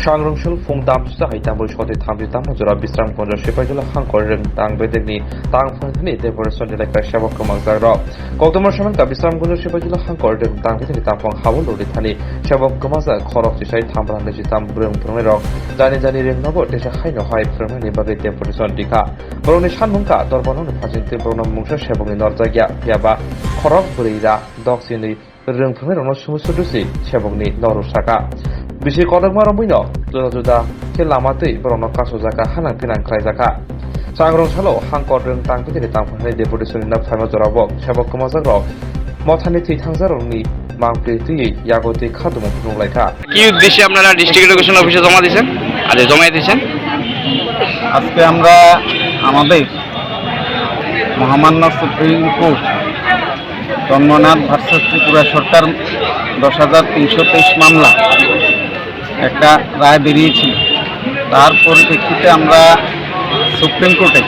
सांग्रांशल फुं दामसा हाइतां बरिसते थामजिथाम जरा बिस्रामगंज सिपाहिजला हांकर रोंतां बेदेगनि तांफांनि deputation एलाका सेबक कमांजार Gautam Samanta बिस्रामगंज सिपाहिजला हांकर रोंतां बेदेगनि तांफां Howell लरिथानि सेबक कमांजार खरक सिसाइ थामब्रा नैजिथाम रोंफोरनाय रक जानि जानि रोंनाबो देशा हाइनो हाइ फोरमायनि बागै डेपुटेसन दिखा बर'नि सानमुंखा दरबारनि फाजिन्ति बर'ना मुंसा सेबकनि नरजागिया याबा खरक बुरैरा दक्सिनि रोंफोरनाय रनो सुमुसुदुसि सेबकनि नरुसाका बिसि कदकमा रंबैनो जुदा खेलामातै बर'नो कासो जाका हानां फिनां खालायजाका सांग्रांसालो हांकर रोंतां बेदेगनि तांफांनि डेपुटेसननि नाम फाइमा जराबो सेबक कमांजार मथानि थैथांजारनि मांप्ले थैयै यागते खादुमो खुंलायखा কি উদ্দেশ্যে আপনারা ডিস্ট্রিক্ট এডুকেশন অফিসে জমা দিয়েছেন জমা দিয়েছেন আজকে আমরা আমাদের মহামান্য সুপ্রিম কোর্ট জন্মনাথ ভার্সাস ত্রিপুরা সরকার 10,323 মামলা একটা রায় বেরিয়েছিল। তার পরিপ্রেক্ষিতে আমরা সুপ্রিম কোর্টে